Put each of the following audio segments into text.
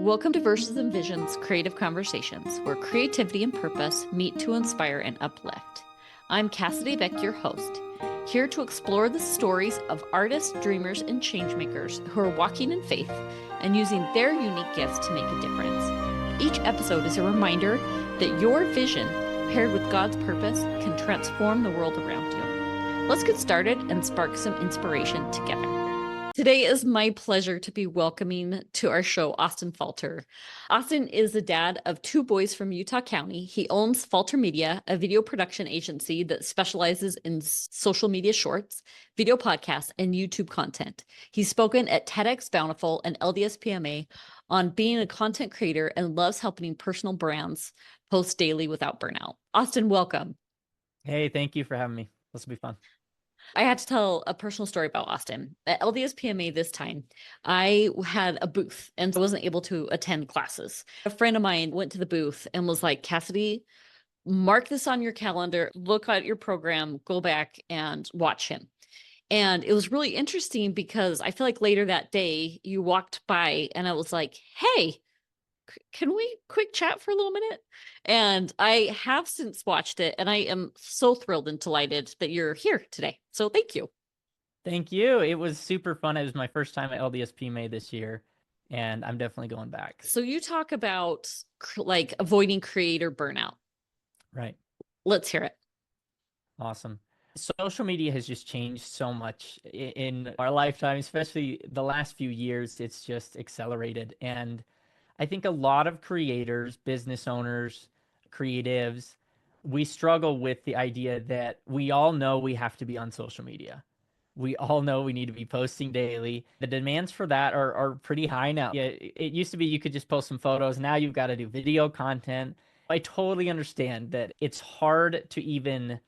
Welcome to Verses and Visions Creative Conversations, where creativity and purpose meet to inspire and uplift. I'm Cassidy Beck, your host, here to explore the stories of artists, dreamers, and changemakers who are walking in faith and using their unique gifts to make a difference. Each episode is a reminder that your vision, paired with God's purpose, can transform the world around you. Let's get started and spark some inspiration together. Today is my pleasure to be welcoming to our show Austin Falter. Austin is the dad of two boys from Utah County. He owns Falter Media, a video production agency that specializes in social media shorts, video podcasts, and YouTube content. He's spoken at TEDx Bountiful and LDS PMA on being a content creator and loves helping personal brands post daily without burnout. Austin, welcome. Hey, thank you for having me. This will be fun. I had to tell a personal story about Austin. At LDS PMA this time, I had a booth and I wasn't able to attend classes. A friend of mine went to the booth and was like, Cassidy, mark this on your calendar, look at your program, go back and watch him. And it was really interesting because I feel like later that day you walked by and I was like, hey, can we quick chat for a little minute? And I have since watched it and I am so thrilled and delighted that you're here today. So thank you. Thank you. It was super fun. It was my first time at LDS PMA this year, and I'm definitely going back. So you talk about like avoiding creator burnout. Right. Let's hear it. Awesome. Social media has just changed so much in our lifetime, especially the last few years. It's just accelerated. And I think a lot of creators, business owners, creatives, we struggle with the idea that we all know we have to be on social media. We all know we need to be posting daily. The demands for that are pretty high now. Yeah, it used to be you could just post some photos. Now you've got to do video content. I totally understand that it's hard to even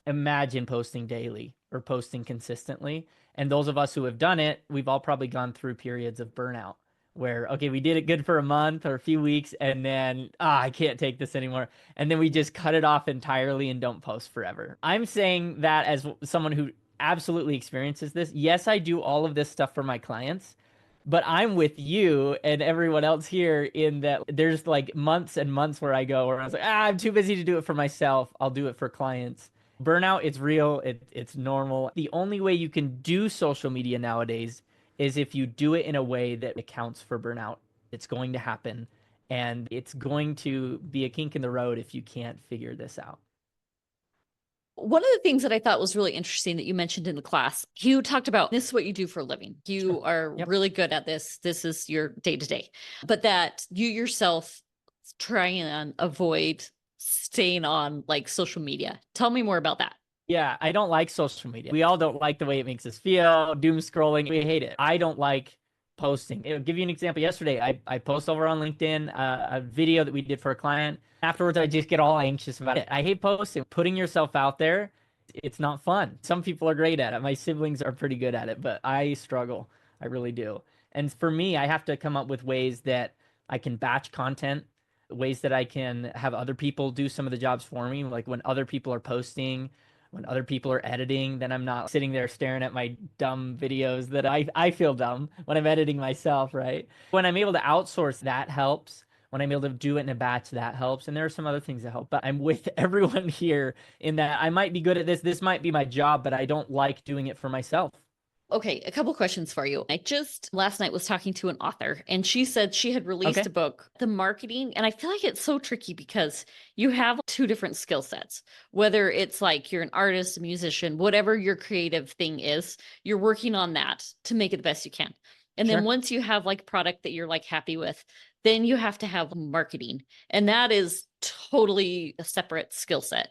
imagine posting daily or posting consistently. And those of us who have done it, we've all probably gone through periods of burnout where, okay, we did it good for a month or a few weeks, and then, I can't take this anymore. And then we just cut it off entirely and don't post forever. I'm saying that as someone who absolutely experiences this. Yes, I do all of this stuff for my clients, but I'm with you and everyone else here in that there's like months and months where I was like, I'm too busy to do it for myself. I'll do it for clients. Burnout, it's real. It's normal. The only way you can do social media nowadays is if you do it in a way that accounts for burnout. It's going to happen, and it's going to be a kink in the road if you can't figure this out. One of the things that I thought was really interesting that you mentioned in the class, you talked about this is what you do for a living. You are really good at this. This is your day to day, but that you yourself try and avoid staying on like social media. Tell me more about that. Yeah, I don't like social media. We all don't like the way it makes us feel, doom scrolling. We hate it. I don't like posting. I'll give you an example. Yesterday, I post over on LinkedIn a video that we did for a client. Afterwards, I just get all anxious about it. I hate posting. Putting yourself out there, it's not fun. Some people are great at it. My siblings are pretty good at it, but I struggle. I really do. And for me, I have to come up with ways that I can batch content, ways that I can have other people do some of the jobs for me. Like when other people are posting, when other people are editing, then I'm not sitting there staring at my dumb videos that I feel dumb when I'm editing myself, right? When I'm able to outsource, that helps. When I'm able to do it in a batch, that helps. And there are some other things that help. But I'm with everyone here in that I might be good at this. This might be my job, but I don't like doing it for myself. Okay, a couple questions for you. I just last night was talking to an author and she said she had released a book, The Marketing. And I feel like it's so tricky because you have two different skill sets, whether it's like you're an artist, a musician, whatever your creative thing is, you're working on that to make it the best you can. And then once you have like product that you're like happy with, then you have to have marketing. And that is totally a separate skill set.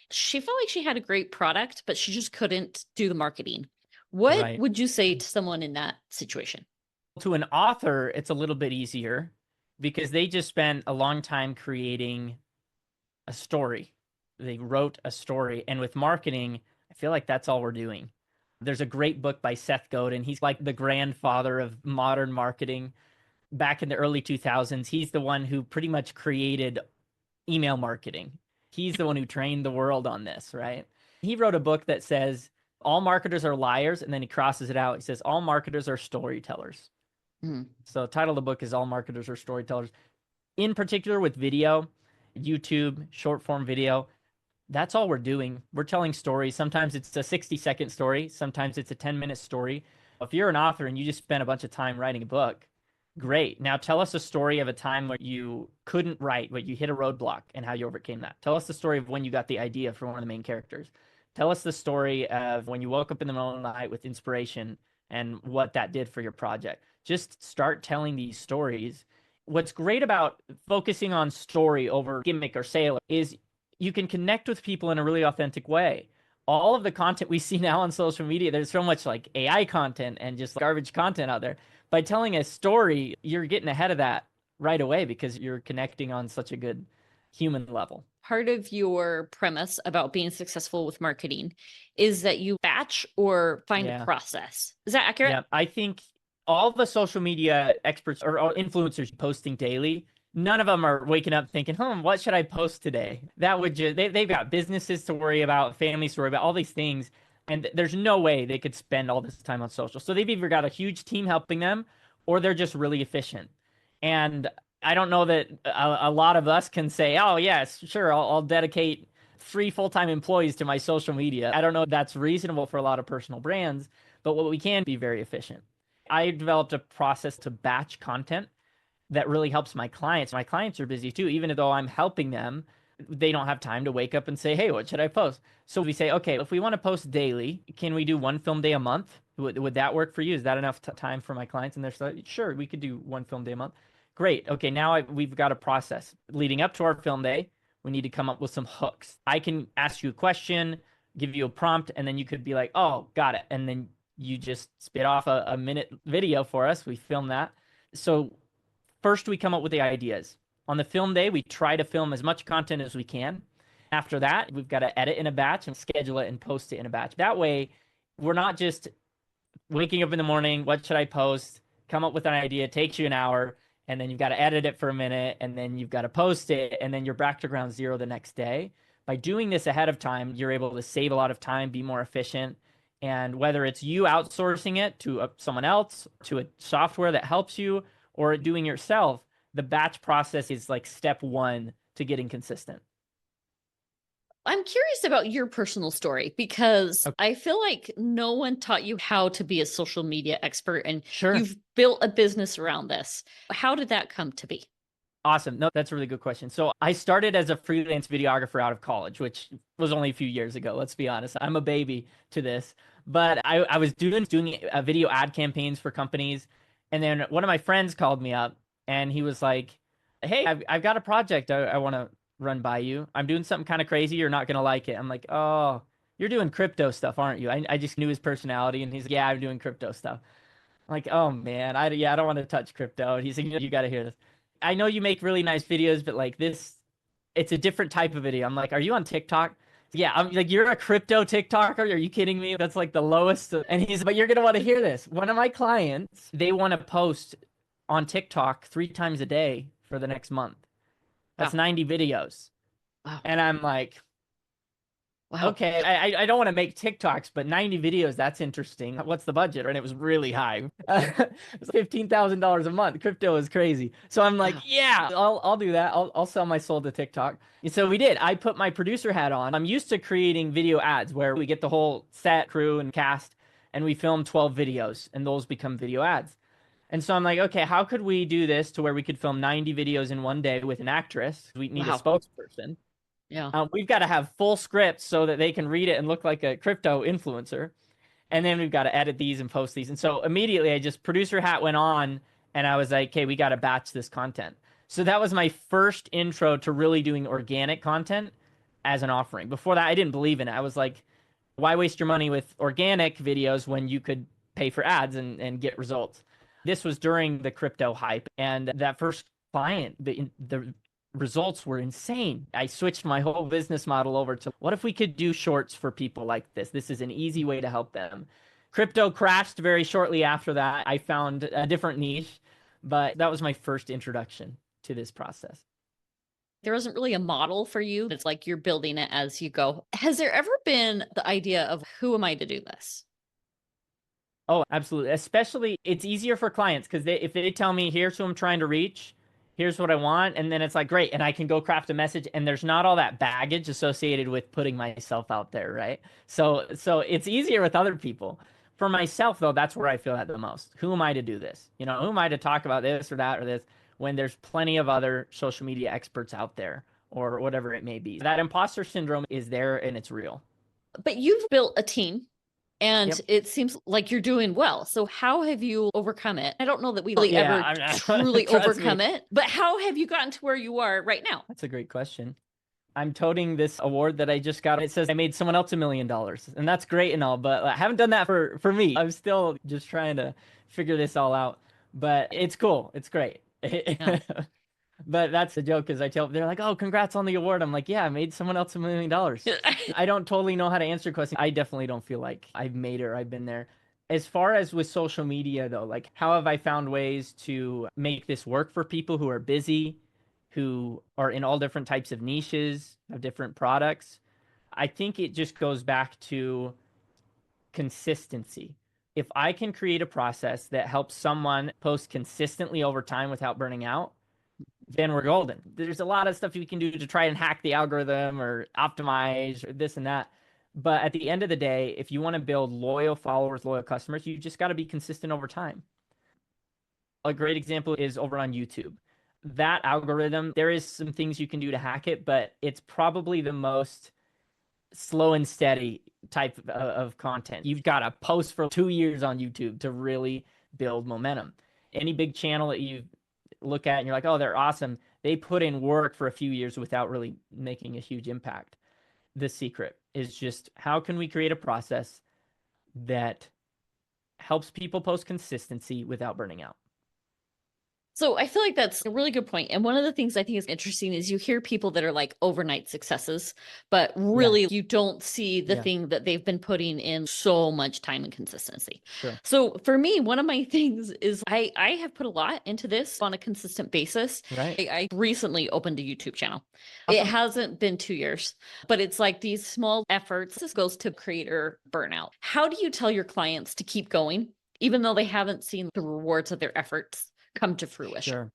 She felt like she had a great product, but she just couldn't do the marketing. What would you say to someone in that situation? To an author, it's a little bit easier because they just spent a long time creating a story. They wrote a story. And with marketing, I feel like that's all we're doing. There's a great book by Seth Godin. He's like the grandfather of modern marketing. Back in the early 2000s, he's the one who pretty much created email marketing. He's the one who trained the world on this, right? He wrote a book that says, all marketers are liars, and then he crosses it out. He says, all marketers are storytellers. Mhm. So title of the book is All Marketers Are Storytellers. In particular with video, YouTube, short form video, that's all we're doing. We're telling stories. Sometimes it's a 60-second story. Sometimes it's a 10-minute story. If you're an author and you just spent a bunch of time writing a book, great. Now tell us a story of a time where you couldn't write, but you hit a roadblock and how you overcame that. Tell us the story of when you got the idea for one of the main characters. Tell us the story of when you woke up in the middle of the night with inspiration and what that did for your project. Just start telling these stories. What's great about focusing on story over gimmick or sale is you can connect with people in a really authentic way. All of the content we see now on social media, there's so much like AI content and just garbage content out there. By telling a story, you're getting ahead of that right away because you're connecting on such a good human level. Part of your premise about being successful with marketing is that you batch or find a process. Is that accurate? Yeah, I think all the social media experts or influencers posting daily, none of them are waking up thinking, what should I post today? That would just, they've got businesses to worry about, families to worry about, all these things. And there's no way they could spend all this time on social. So they've either got a huge team helping them or they're just really efficient. And I don't know that a lot of us can say, oh, yes, sure, I'll dedicate 3 full-time employees to my social media. I don't know if that's reasonable for a lot of personal brands, but what we can be very efficient. I developed a process to batch content that really helps my clients. My clients are busy too, even though I'm helping them. They don't have time to wake up and say, hey, what should I post? So we say, okay, if we want to post daily, can we do 1 film day a month? Would that work for you? Is that enough time for my clients? And they're like, sure, we could do 1 film day a month. Great. Okay, now we've got a process. Leading up to our film day, we need to come up with some hooks. I can ask you a question, give you a prompt, and then you could be like, oh, got it. And then you just spit off a minute video for us. We film that. So first, we come up with the ideas. On the film day, we try to film as much content as we can. After that, we've got to edit in a batch and schedule it and post it in a batch. That way, we're not just waking up in the morning, what should I post? Come up with an idea, takes you an hour, and then you've got to edit it for a minute, and then you've got to post it, and then you're back to ground zero the next day. By doing this ahead of time, you're able to save a lot of time, be more efficient. And whether it's you outsourcing it to someone else, to a software that helps you, or doing yourself, the batch process is like step 1 to getting consistent. I'm curious about your personal story because Okay. I feel like no one taught you how to be a social media expert, and Sure. you've built a business around this. How did that come to be? Awesome. No, that's a really good question. So I started as a freelance videographer out of college, which was only a few years ago. Let's be honest. I'm a baby to this, but I was doing video ad campaigns for companies. And then one of my friends called me up and he was like, hey, I've got a project I want to run by you. I'm doing something kind of crazy. You're not going to like it. I'm like, oh, you're doing crypto stuff, aren't you? I just knew his personality and he's like, yeah, I'm doing crypto stuff. I'm like, oh man, I don't want to touch crypto. And he's like, you got to hear this. I know you make really nice videos, but like this, it's a different type of video. I'm like, are you on TikTok? Yeah, I'm like, you're a crypto TikToker? Are you kidding me? That's like the lowest. And he's, but you're going to want to hear this. One of my clients, they want to post on TikTok 3 times a day for the next month. That's 90 videos. Wow. And I'm like, Wow. okay, I don't want to make TikToks, but 90 videos, that's interesting. What's the budget? And it was really high. It was $15,000 a month. Crypto is crazy. So I'm like, yeah, I'll do that. I'll sell my soul to TikTok. And so we did. I put my producer hat on. I'm used to creating video ads where we get the whole set, crew, and cast, and we film 12 videos, and those become video ads. And so I'm like, okay, how could we do this to where we could film 90 videos in one day with an actress? We need a spokesperson. Yeah. We've got to have full scripts so that they can read it and look like a crypto influencer. And then we've got to edit these and post these. And so immediately I just producer hat went on and I was like, okay, we got to batch this content. So that was my first intro to really doing organic content as an offering. Before that, I didn't believe in it. I was like, why waste your money with organic videos when you could pay for ads and get results? This was during the crypto hype. And that first client, the results were insane. I switched my whole business model over to what if we could do shorts for people like this? This is an easy way to help them. Crypto crashed very shortly after that. I found a different niche, but that was my first introduction to this process. There wasn't really a model for you. It's like you're building it as you go. Has there ever been the idea of who am I to do this? Oh, absolutely. Especially it's easier for clients because if they tell me, here's who I'm trying to reach, here's what I want, and then it's like, great, and I can go craft a message, and there's not all that baggage associated with putting myself out there, right? So it's easier with other people. For myself, though, that's where I feel that the most. Who am I to do this? Who am I to talk about this or that or this when there's plenty of other social media experts out there or whatever it may be? That imposter syndrome is there and it's real. But you've built a team and Yep. it seems like you're doing well. So how have you overcome it? I don't know that we really Yeah, ever truly trust overcome me. it, but how have you gotten to where you are right now? That's a great question. I'm toting this award that I just got. It says I made someone else $1 million, and that's great and all, but I haven't done that for me. I'm still just trying to figure this all out, but it's cool. It's great. Yeah. But that's the joke, is they're like, "Oh, congrats on the award." I'm like, "Yeah, I made someone else $1 million." I don't totally know how to answer your question. I definitely don't feel like I've made it or I've been there. As far as with social media, though, like, how have I found ways to make this work for people who are busy, who are in all different types of niches, have different products? I think it just goes back to consistency. If I can create a process that helps someone post consistently over time without burning out, then we're golden. There's a lot of stuff you can do to try and hack the algorithm or optimize or this and that. But at the end of the day, if you want to build loyal followers, loyal customers, you just got to be consistent over time. A great example is over on YouTube. That algorithm, there is some things you can do to hack it, but it's probably the most slow and steady type of content. You've got to post for 2 years on YouTube to really build momentum. Any big channel that you look at and you're like, oh, they're awesome, they put in work for a few years without really making a huge impact. The secret is just, how can we create a process that helps people post consistency without burning out? So I feel like that's a really good point. And one of the things I think is interesting is you hear people that are like overnight successes, but Yeah, really you don't see the yeah, thing that they've been putting in so much time and consistency. sure. So for me, one of my things is I have put a lot into this on a consistent basis. Right. I recently opened a YouTube channel. It Awesome. hasn't been 2 years, but it's like these small efforts. This goes to creator burnout. How do you tell your clients to keep going, even though they haven't seen the rewards of their efforts come to fruition? Sure.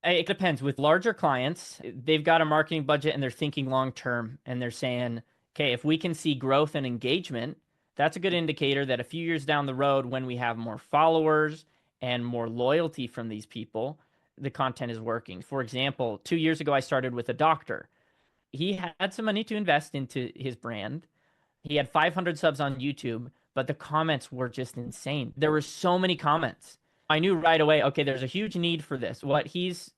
It depends. With larger clients, they've got a marketing budget and they're thinking long term, and they're saying, okay, if we can see growth and engagement, that's a good indicator that a few years down the road, when we have more followers and more loyalty from these people, the content is working. For example, 2 years ago, I started with a doctor. He had some money to invest into his brand. He had 500 subs on YouTube, but the comments were just insane. There were so many comments. I knew right away, okay, there's a huge need for this. What he's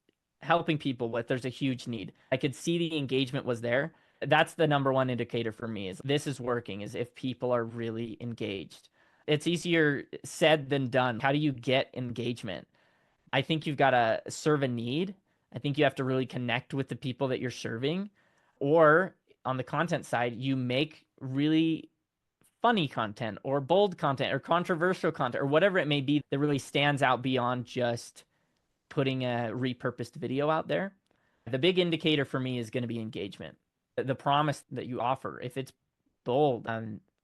helping people with, there's a huge need. I could see the engagement was there. That's the number one indicator for me, is this is working, is if people are really engaged. It's easier said than done. How do you get engagement? I think you've got to serve a need. I think you have to really connect with the people that you're serving. Or on the content side, you make really funny content or bold content or controversial content or whatever it may be that really stands out beyond just putting a repurposed video out there. The big indicator for me is going to be engagement. The promise that you offer, if it's bold,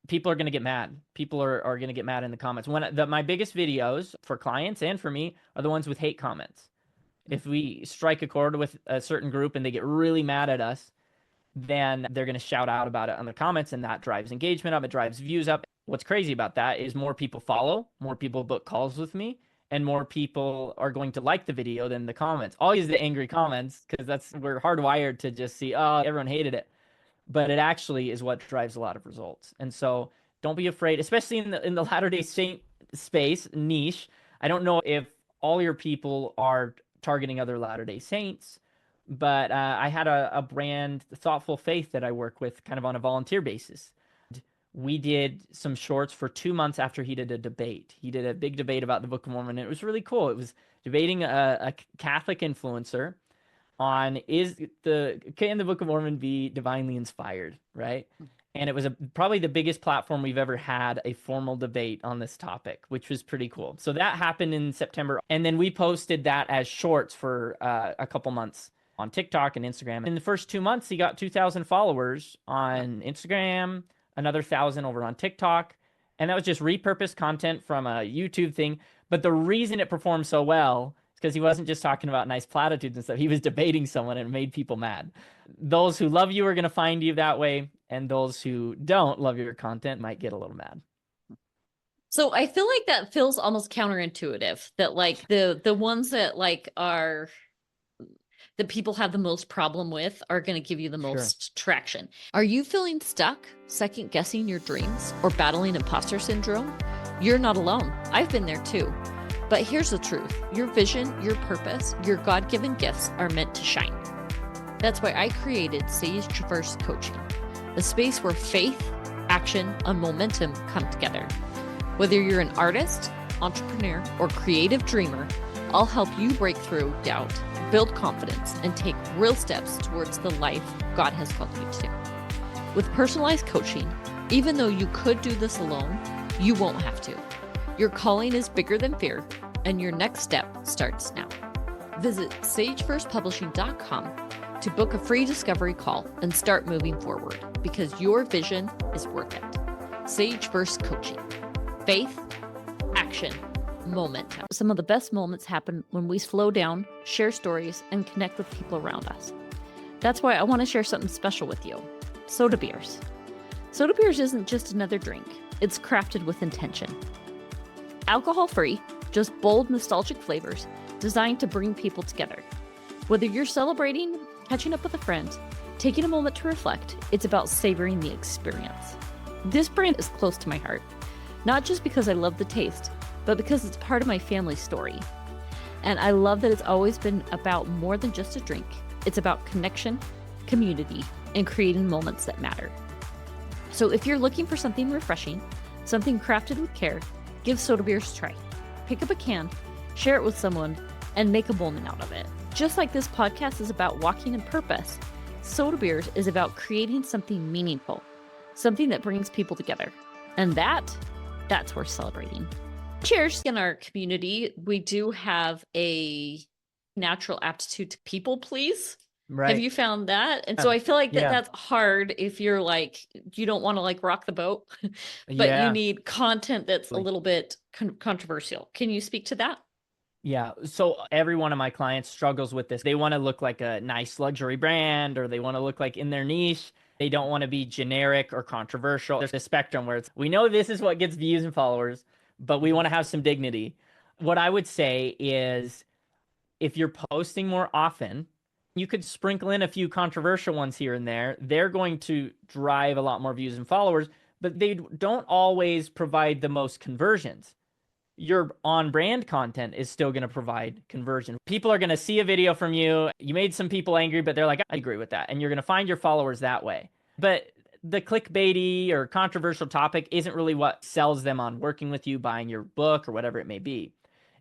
people are going to get mad. People are going to get mad in the comments. My biggest videos for clients and for me are the ones with hate comments. If we strike a chord with a certain group and they get really mad at us, then they're going to shout out about it on the comments, and that drives engagement up. It drives views up. What's crazy about that is more people follow, more people book calls with me, and more people are going to like the video than the comments. Always the angry comments, because we're hardwired to just see, oh, everyone hated it. But it actually is what drives a lot of results. And so don't be afraid, especially in the Latter-day Saint space niche. I don't know if all your people are targeting other Latter-day Saints, but I had a brand, Thoughtful Faith, that I work with kind of on a volunteer basis. We did some shorts for 2 months after he did a debate. He did a big debate about the Book of Mormon, and it was really cool. It was debating a Catholic influencer on, can the Book of Mormon be divinely inspired, right? And it was probably the biggest platform we've ever had a formal debate on this topic, which was pretty cool. So that happened in September, and then we posted that as shorts for a couple months on TikTok and Instagram. In the first 2 months, he got 2,000 followers on Instagram, another 1,000 over on TikTok. And that was just repurposed content from a YouTube thing. But the reason it performed so well is because he wasn't just talking about nice platitudes and stuff. He was debating someone and it made people mad. Those who love you are going to find you that way. And those who don't love your content might get a little mad. So I feel like that feels almost counterintuitive, that like the ones that like are that people have the most problem with are going to give you the most traction. Are you feeling stuck, second guessing your dreams, or battling imposter syndrome? You're not alone. I've been there too. But here's the truth. Your vision, your purpose, your God-given gifts are meant to shine. That's why I created Sage Traverse Coaching, the space where faith, action, and momentum come together. Whether you're an artist, entrepreneur, or creative dreamer, I'll help you break through doubt, build confidence, and take real steps towards the life God has called you to. With personalized coaching, even though you could do this alone, you won't have to. Your calling is bigger than fear, and your next step starts now. Visit sageversepublishing.com to book a free discovery call and start moving forward, because your vision is worth it. Sageverse Coaching. Faith, action, momentum. Some of the best moments happen when we slow down, share stories, and connect with people around us. That's why I want to share something special with you. Soda beers. Soda beers isn't just another drink. It's crafted with intention. Alcohol-free, just bold, nostalgic flavors designed to bring people together. Whether you're celebrating, catching up with a friend, taking a moment to reflect, it's about savoring the experience. This brand is close to my heart, not just because I love the taste, but because it's part of my family story. And I love that it's always been about more than just a drink. It's about connection, community, and creating moments that matter. So if you're looking for something refreshing, something crafted with care, give soda beers a try. Pick up a can, share it with someone, and make a moment out of it. Just like this podcast is about walking in purpose, soda beers is about creating something meaningful, something that brings people together. And that's worth celebrating. Cheers. In our community, we do have a natural aptitude to people please. Right. Have you found that? And so I feel like that's hard if you're like, you don't want to like rock the boat, but you need content that's a little bit controversial. Can you speak to that? Yeah. So every one of my clients struggles with this. They want to look like a nice luxury brand, or they want to look like in their niche. They don't want to be generic or controversial. There's a spectrum where we know this is what gets views and followers, but we want to have some dignity. What I would say is if you're posting more often, you could sprinkle in a few controversial ones here and there. They're going to drive a lot more views and followers, but they don't always provide the most conversions. Your on-brand content is still going to provide conversion. People are going to see a video from you. You made some people angry, but they're like, I agree with that. And you're going to find your followers that way. But the clickbaity or controversial topic isn't really what sells them on working with you, buying your book, or whatever it may be.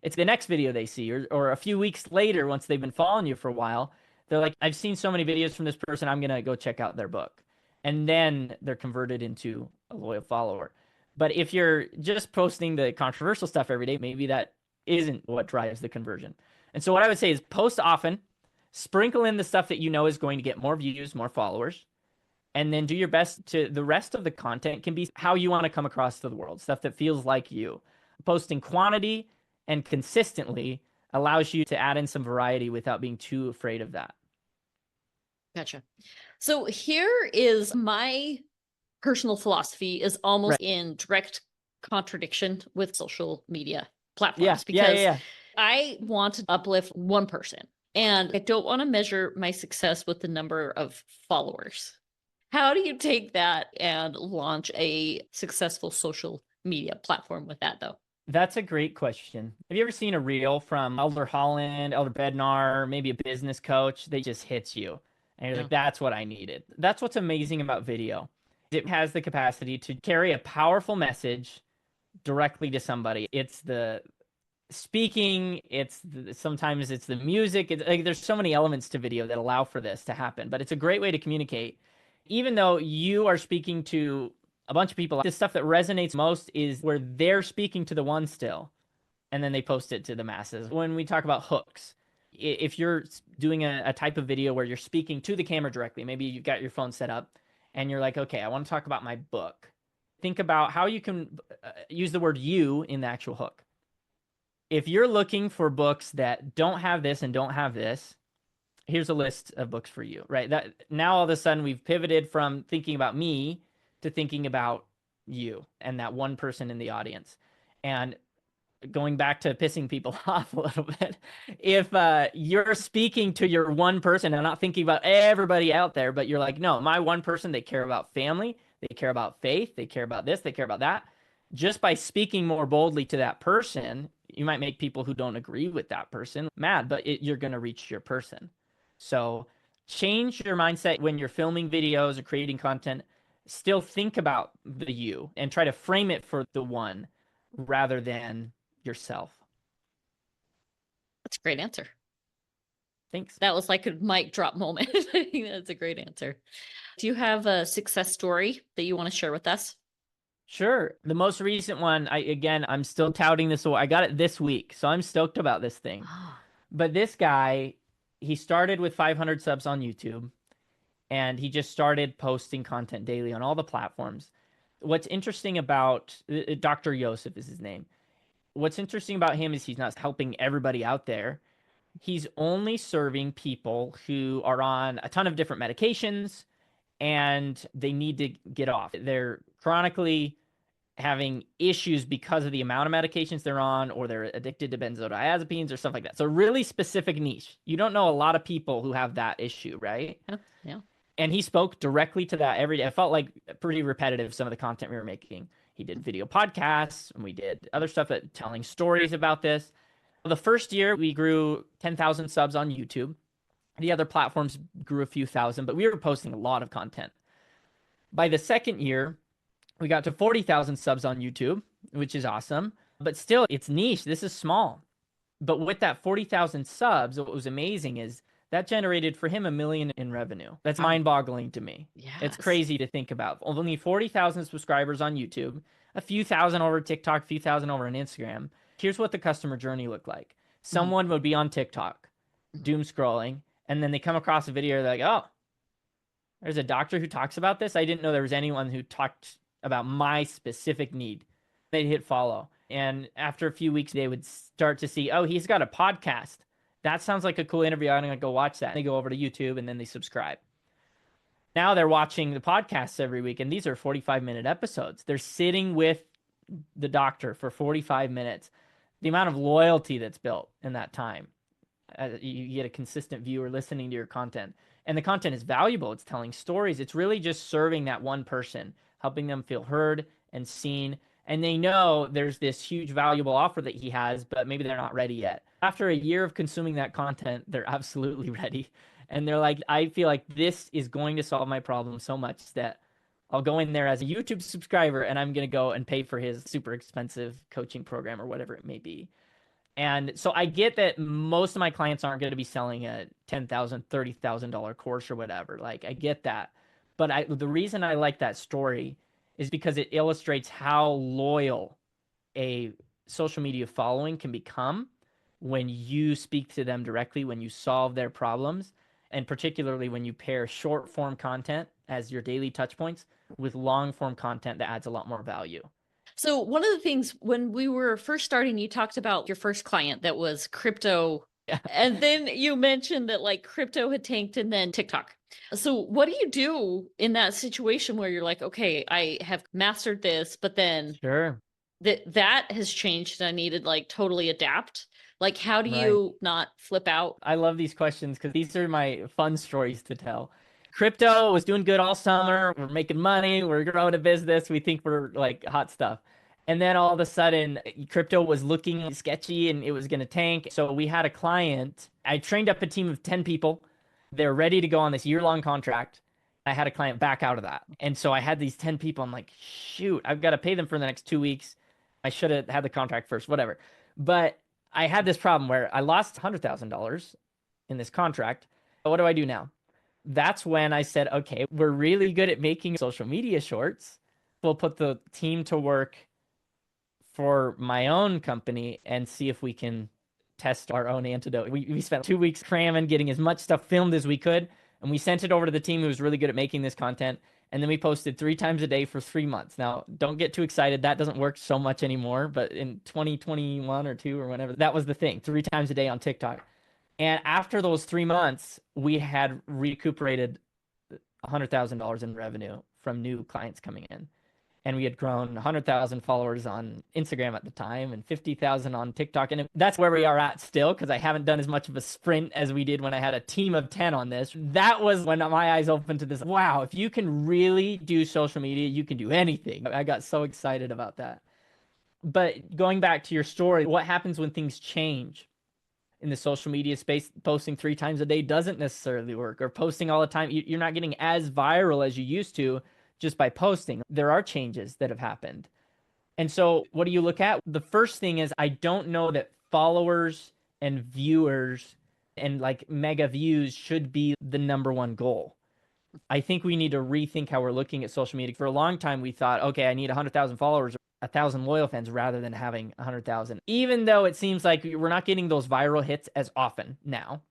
It's the next video they see, or a few weeks later, once they've been following you for a while, they're like, I've seen so many videos from this person, I'm going to go check out their book. And then they're converted into a loyal follower. But if you're just posting the controversial stuff every day, maybe that isn't what drives the conversion. And so what I would say is post often, sprinkle in the stuff that you know is going to get more views, more followers, and then do your best to the rest of the content can be how you want to come across to the world, stuff that feels like you. Posting quantity and consistently allows you to add in some variety without being too afraid of that. Gotcha. So here is my personal philosophy is almost in direct contradiction with social media platforms because I want to uplift one person and I don't want to measure my success with the number of followers. How do you take that and launch a successful social media platform with that though? That's a great question. Have you ever seen a reel from Elder Holland, Elder Bednar, maybe a business coach? They just hits you. And you're like, that's what I needed. That's what's amazing about video. It has the capacity to carry a powerful message directly to somebody. It's the speaking, sometimes it's the music. There's so many elements to video that allow for this to happen, but it's a great way to communicate. Even though you are speaking to a bunch of people, the stuff that resonates most is where they're speaking to the one still, and then they post it to the masses. When we talk about hooks, if you're doing a type of video where you're speaking to the camera directly, maybe you've got your phone set up and you're like, okay, I want to talk about my book. think about how you can use the word you in the actual hook. If you're looking for books that don't have this and don't have this, here's a list of books for you, right? That now all of a sudden we've pivoted from thinking about me to thinking about you and that one person in the audience. And going back to pissing people off a little bit, if you're speaking to your one person and not thinking about everybody out there, but you're like, no, my one person, they care about family, they care about faith, they care about this, they care about that. Just by speaking more boldly to that person, you might make people who don't agree with that person mad, but you're going to reach your person. So change your mindset when you're filming videos or creating content. Still think about the you and try to frame it for the one rather than yourself. That's a great answer. Thanks. That was like a mic drop moment. I think that's a great answer. Do you have a success story that you want to share with us? Sure. The most recent one, I'm still touting this. I got it this week, so I'm stoked about this thing. But this guy, he started with 500 subs on YouTube, and he just started posting content daily on all the platforms. What's interesting about Dr. Yosef is his name. What's interesting about him is he's not helping everybody out there. He's only serving people who are on a ton of different medications and they need to get off. They're chronically having issues because of the amount of medications they're on, or they're addicted to benzodiazepines or stuff like that. So really specific niche. You don't know a lot of people who have that issue, right? Yeah. And he spoke directly to that every day. It felt like pretty repetitive, some of the content we were making. He did video podcasts, and we did other stuff telling stories about this. The first year, we grew 10,000 subs on YouTube. The other platforms grew a few thousand, but we were posting a lot of content. By the second year, we got to 40,000 subs on YouTube, which is awesome. But still, it's niche. This is small. But with that 40,000 subs, what was amazing is that generated for him $1 million in revenue. That's mind-boggling to me. Yes. It's crazy to think about. Only 40,000 subscribers on YouTube, a few thousand over TikTok, a few thousand over on Instagram. Here's what the customer journey looked like. Someone would be on TikTok, doom scrolling, and then they come across a video, they're like, oh, there's a doctor who talks about this? I didn't know there was anyone who talked about my specific need. They'd hit follow. And after a few weeks, they would start to see, oh, he's got a podcast. That sounds like a cool interview. I'm going to go watch that. And they go over to YouTube and then they subscribe. Now they're watching the podcasts every week. And these are 45-minute episodes. They're sitting with the doctor for 45 minutes. The amount of loyalty that's built in that time. You get a consistent viewer listening to your content. And the content is valuable. It's telling stories. It's really just serving that one person, helping them feel heard and seen. And they know there's this huge valuable offer that he has, but maybe they're not ready yet. After a year of consuming that content, they're absolutely ready. And they're like, I feel like this is going to solve my problem so much that I'll go in there as a YouTube subscriber and I'm going to go and pay for his super expensive coaching program or whatever it may be. And so I get that most of my clients aren't going to be selling a $10,000, $30,000 course or whatever. Like, I get that. But the reason I like that story is because it illustrates how loyal a social media following can become when you speak to them directly, when you solve their problems, and particularly when you pair short form content as your daily touch points with long form content that adds a lot more value. So one of the things when we were first starting, you talked about your first client that was crypto. And then you mentioned that like crypto had tanked and then TikTok. So what do you do in that situation where you're like, okay, I have mastered this, but then that has changed and I needed like totally adapt. Like, how do you not flip out? I love these questions because these are my fun stories to tell. Crypto was doing good all summer. We're making money. We're growing a business. We think we're like hot stuff. And then all of a sudden, crypto was looking sketchy and it was going to tank. So we had a client. I trained up a team of 10 people. They're ready to go on this year-long contract. I had a client back out of that. And so I had these 10 people. I'm like, shoot, I've got to pay them for the next 2 weeks. I should have had the contract first, whatever. But I had this problem where I lost $100,000 in this contract. What do I do now? That's when I said, okay, we're really good at making social media shorts. We'll put the team to work for my own company and see if we can test our own antidote. We spent 2 weeks cramming, getting as much stuff filmed as we could. And we sent it over to the team who was really good at making this content. And then we posted 3 times a day for 3 months. Now, don't get too excited. That doesn't work so much anymore. But in 2021 or two or whenever, that was the thing, 3 times a day on TikTok. And after those 3 months, we had recuperated $100,000 in revenue from new clients coming in. And we had grown 100,000 followers on Instagram at the time and 50,000 on TikTok. And that's where we are at still, because I haven't done as much of a sprint as we did when I had a team of 10 on this. That was when my eyes opened to this. Wow, if you can really do social media, you can do anything. I got so excited about that. But going back to your story, what happens when things change? In the social media space, posting 3 times a day doesn't necessarily work, or posting all the time. You're not getting as viral as you used to just by posting. There are changes that have happened. And so what do you look at? The first thing is, I don't know that followers and viewers and like mega views should be the number one goal. I think we need to rethink how we're looking at social media. For a long time, we thought, okay, I need 100,000 followers, 1,000 loyal fans rather than having 100,000, even though it seems like we're not getting those viral hits as often now.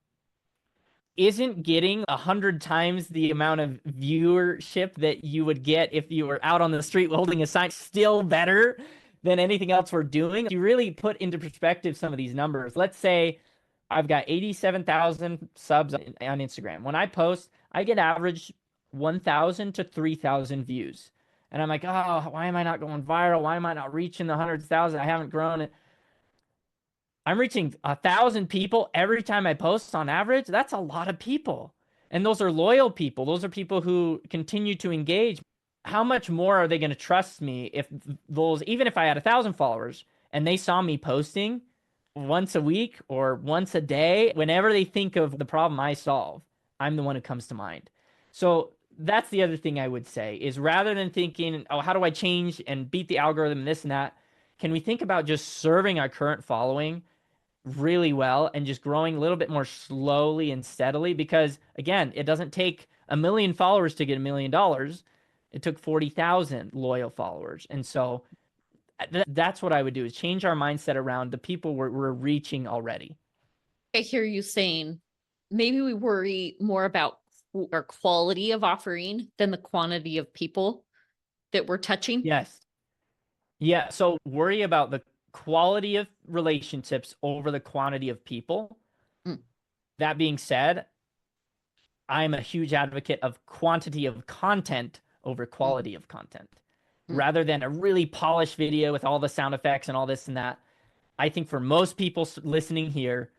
Isn't getting 100 times the amount of viewership that you would get if you were out on the street holding a sign still better than anything else we're doing? If you really put into perspective some of these numbers, let's say I've got 87,000 subs on Instagram. When I post, I get average 1,000 to 3,000 views. And I'm like, oh, why am I not going viral? Why am I not reaching the 100,000? I haven't grown it. I'm reaching 1,000 people every time I post on average. That's a lot of people. And those are loyal people. Those are people who continue to engage. How much more are they going to trust me if those, even if I had 1,000 followers and they saw me posting once a week or once a day, whenever they think of the problem I solve, I'm the one who comes to mind. So that's the other thing I would say is, rather than thinking, oh, how do I change and beat the algorithm and this and that, can we think about just serving our current following really well and just growing a little bit more slowly and steadily? Because again, it doesn't take 1 million followers to get $1 million. It took 40,000 loyal followers. And so that's what I would do, is change our mindset around the people we're reaching already. I hear you saying maybe we worry more about our quality of offering than the quantity of people that we're touching. Yes. Yeah. So worry about the quality of relationships over the quantity of people. That being said, I'm a huge advocate of quantity of content over quality of content. Rather than a really polished video with all the sound effects and all this and that. I think for most people listening here,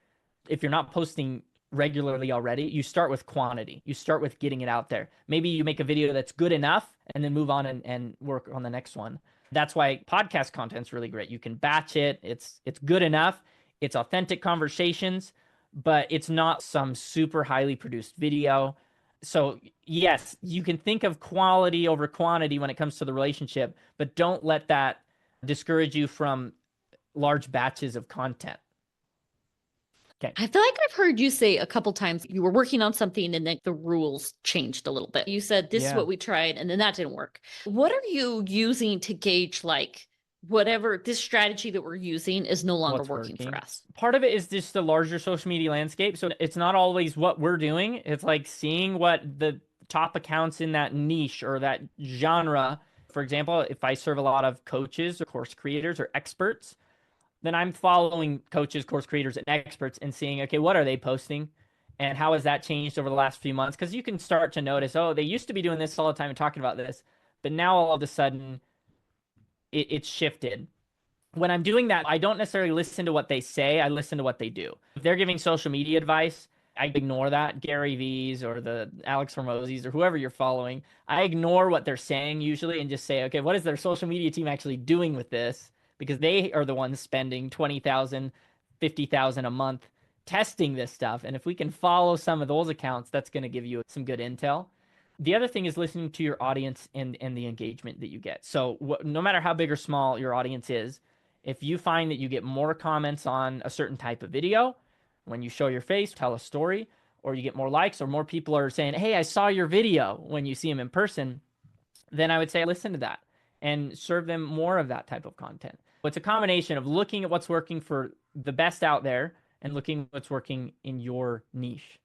if you're not posting regularly already, you start with quantity. You start with getting it out there. Maybe you make a video that's good enough and then move on and work on the next one. That's why podcast content's really great. You can batch it. It's good enough. It's authentic conversations, but it's not some super highly produced video. So yes, you can think of quality over quantity when it comes to the relationship, but don't let that discourage you from large batches of content. Okay. I feel like I've heard you say a couple times you were working on something and then the rules changed a little bit. You said, this is what we tried, and then that didn't work. What are you using to gauge, like, whatever this strategy that we're using is no longer working for us? Part of it is just the larger social media landscape. So it's not always what we're doing. It's like seeing what the top accounts in that niche or that genre. For example, if I serve a lot of coaches or course creators or experts, then I'm following coaches, course creators, and experts and seeing, okay, what are they posting? And how has that changed over the last few months? Because you can start to notice, oh, they used to be doing this all the time and talking about this, but now all of a sudden it's shifted. When I'm doing that, I don't necessarily listen to what they say. I listen to what they do. If they're giving social media advice, I ignore that. Gary V's or the Alex Hormozzi's or whoever you're following, I ignore what they're saying usually and just say, okay, what is their social media team actually doing with this? Because they are the ones spending $20,000, $50,000 a month testing this stuff. And if we can follow some of those accounts, that's going to give you some good intel. The other thing is listening to your audience and the engagement that you get. So no matter how big or small your audience is, if you find that you get more comments on a certain type of video, when you show your face, tell a story, or you get more likes or more people are saying, hey, I saw your video when you see them in person, then I would say listen to that and serve them more of that type of content. It's a combination of looking at what's working for the best out there and looking at what's working in your niche.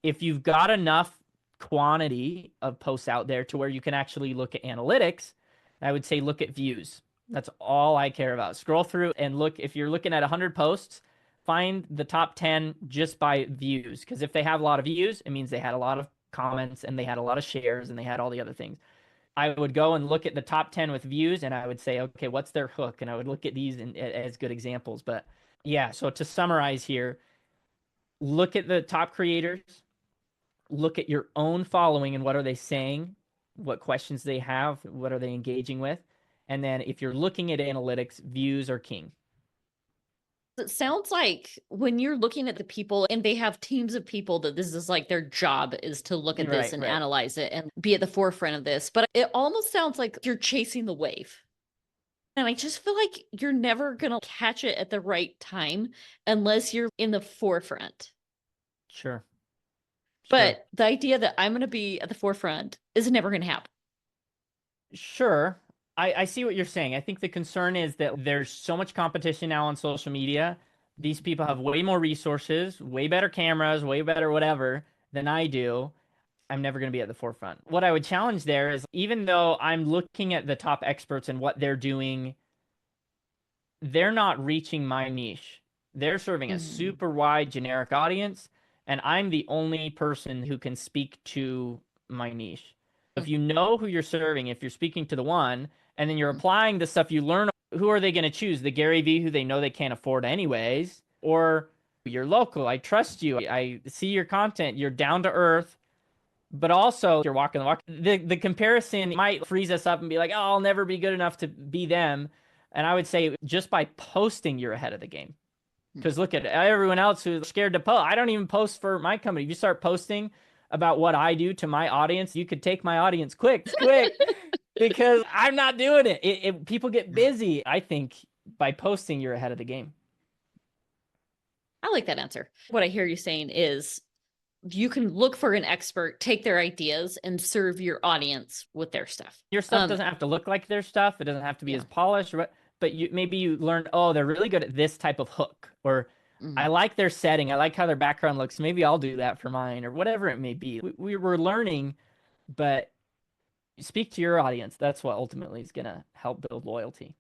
If you've got enough quantity of posts out there to where you can actually look at analytics, I would say look at views. That's all I care about. Scroll through and look. If you're looking at 100 posts, find the top 10 just by views. Because if they have a lot of views, it means they had a lot of comments and they had a lot of shares and they had all the other things. I would go and look at the top 10 with views and I would say, okay, what's their hook? And I would look at these as good examples. But yeah, so to summarize here, look at the top creators, look at your own following and what are they saying, what questions they have, what are they engaging with. And then if you're looking at analytics, views are king. It sounds like when you're looking at the people and they have teams of people that this is like their job is to look at this and analyze it and be at the forefront of this. But it almost sounds like you're chasing the wave. And I just feel like you're never going to catch it at the right time unless you're in the forefront. Sure. But the idea that I'm going to be at the forefront is never going to happen. Sure. I see what you're saying. I think the concern is that there's so much competition now on social media. These people have way more resources, way better cameras, way better whatever than I do. I'm never going to be at the forefront. What I would challenge there is even though I'm looking at the top experts and what they're doing, they're not reaching my niche. They're serving a super wide generic audience, and I'm the only person who can speak to my niche. If you know who you're serving, if you're speaking to the one, and then you're applying the stuff you learn, who are they going to choose? The Gary Vee who they know they can't afford anyways, or you're local, I trust you, I see your content, you're down to earth, but also you're walking the walk. The comparison might freeze us up and be like, oh, I'll never be good enough to be them. And I would say just by posting, you're ahead of the game. Because look at everyone else who's scared to post. I don't even post for my company. If you start posting about what I do to my audience, you could take my audience quick, because I'm not doing it. People get busy. I think by posting, you're ahead of the game. I like that answer. What I hear you saying is you can look for an expert, take their ideas, and serve your audience with their stuff. Your stuff doesn't have to look like their stuff. It doesn't have to be as polished, but maybe you learn, oh, they're really good at this type of hook, or I like their setting. I like how their background looks. Maybe I'll do that for mine, or whatever it may be. We were learning, but speak to your audience. That's what ultimately is going to help build loyalty.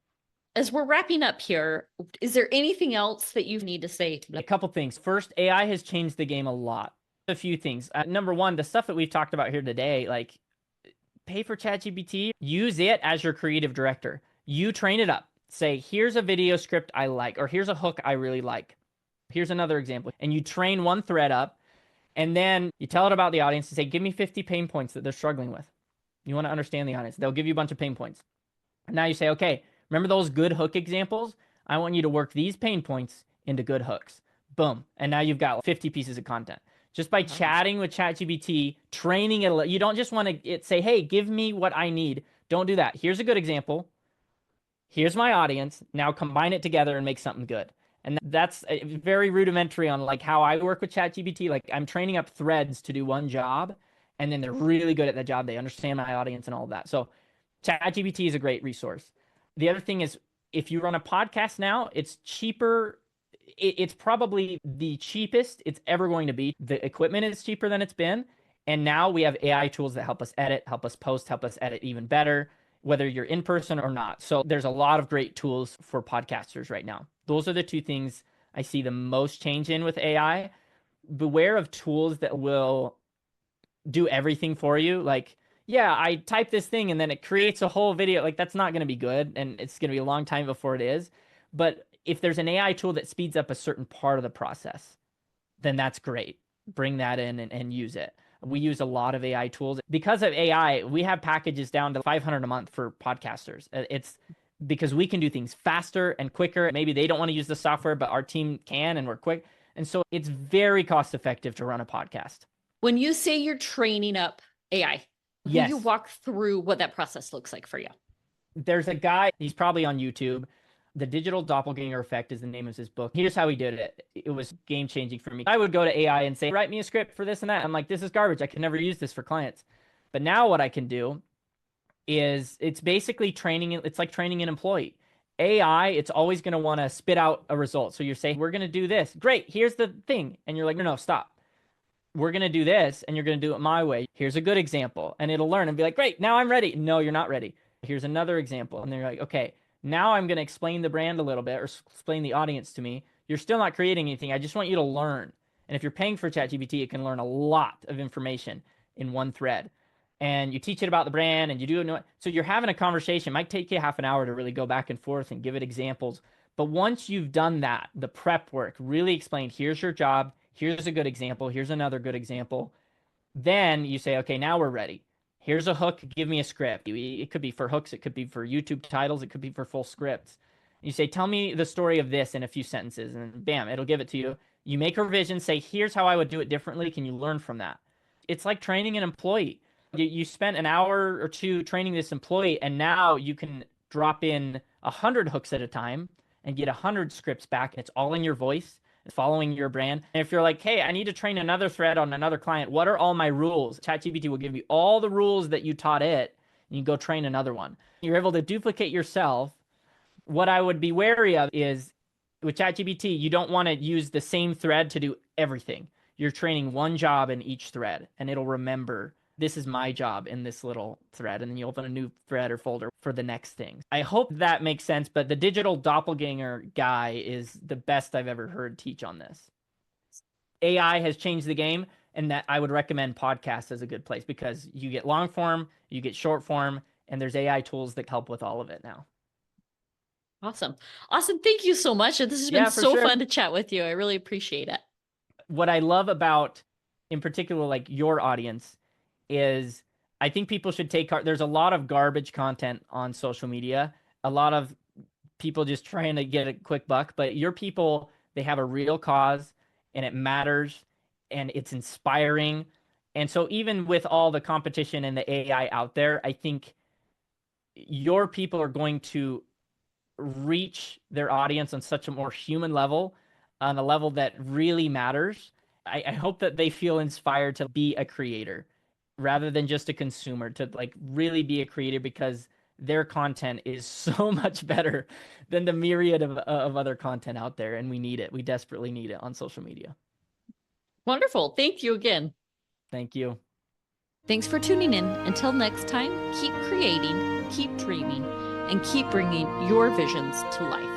As we're wrapping up here, is there anything else that you need to say? A couple things. First, AI has changed the game a lot. A few things. Number one, the stuff that we've talked about here today, like pay for ChatGPT, use it as your creative director. You train it up. Say, here's a video script I like, or here's a hook I really like. Here's another example. And you train one thread up, and then you tell it about the audience and say, give me 50 pain points that they're struggling with. You want to understand the audience. They'll give you a bunch of pain points. And now you say, okay, remember those good hook examples? I want you to work these pain points into good hooks. Boom. And now you've got 50 pieces of content. Just by chatting with ChatGPT, training it. You don't just want to say, hey, give me what I need. Don't do that. Here's a good example. Here's my audience. Now combine it together and make something good. And that's very rudimentary on like how I work with ChatGPT. Like I'm training up threads to do one job, and then they're really good at that job. They understand my audience and all of that. So ChatGPT is a great resource. The other thing is, if you run a podcast now, it's cheaper. It's probably the cheapest it's ever going to be. The equipment is cheaper than it's been. And now we have AI tools that help us edit, help us post, help us edit even better, whether you're in person or not. So there's a lot of great tools for podcasters right now. Those are the two things I see the most change in with AI. Beware of tools that will do everything for you. Like, yeah, I type this thing and then it creates a whole video. Like, that's not going to be good. And it's going to be a long time before it is. But if there's an AI tool that speeds up a certain part of the process, then that's great. Bring that in and use it. We use a lot of AI tools. Because of AI, we have packages down to $500 a month for podcasters. It's because we can do things faster and quicker. Maybe they don't want to use the software, but our team can, and we're quick. And so it's very cost effective to run a podcast. When you say you're training up AI, yes. Can you walk through what that process looks like for you? There's a guy, he's probably on YouTube. The Digital Doppelganger Effect is the name of his book. Here's how he did it. It was game-changing for me. I would go to AI and say, write me a script for this and that. I'm like, this is garbage. I can never use this for clients. But now what I can do is it's basically training. It's like training an employee. AI, it's always going to want to spit out a result. So you're saying, we're going to do this. Great. Here's the thing. And you're like, no, stop. we're going to do this and you're going to do it my way. Here's a good example. And it'll learn and be like, great, now I'm ready. No, you're not ready. Here's another example. And they're like, okay, now I'm going to explain the brand a little bit or explain the audience to me. You're still not creating anything. I just want you to learn. And if you're paying for ChatGPT, it can learn a lot of information in one thread. And you teach it about the brand and you do it. So you're having a conversation. It might take you half an hour to really go back and forth and give it examples. But once you've done that, the prep work, really explained, here's your job, here's a good example, here's another good example, then you say, okay, now we're ready. Here's a hook, give me a script. It could be for hooks, it could be for YouTube titles, it could be for full scripts. You say, tell me the story of this in a few sentences, and bam, it'll give it to you. You make a revision, say, here's how I would do it differently. Can you learn from that? It's like training an employee. You spent an hour or two training this employee, and now you can drop in 100 hooks at a time and get 100 scripts back. It's all in your voice, following your brand. And if you're like, hey, I need to train another thread on another client, what are all my rules? ChatGPT will give you all the rules that you taught it, and you go train another one. You're able to duplicate yourself. What I would be wary of is with ChatGPT, you don't want to use the same thread to do everything. You're training one job in each thread, and it'll remember this is my job in this little thread, and then you open a new thread or folder for the next thing. I hope that makes sense, but the digital doppelganger guy is the best I've ever heard teach on this. AI has changed the game, and that I would recommend podcasts as a good place because you get long form, you get short form, and there's AI tools that help with all of it now. Awesome. Thank you so much. This has been so fun to chat with you. I really appreciate it. What I love about, in particular, like your audience is I think people should take heart. There's a lot of garbage content on social media, a lot of people just trying to get a quick buck, but your people, they have a real cause and it matters and it's inspiring. And so even with all the competition and the AI out there, I think your people are going to reach their audience on such a more human level, on a level that really matters. I hope that they feel inspired to be a creator rather than just a consumer, to like really be a creator, because their content is so much better than the myriad of other content out there. And we need it. We desperately need it on social media. Wonderful. Thank you again. Thank you. Thanks for tuning in. Until next time, keep creating, keep dreaming, and keep bringing your visions to life.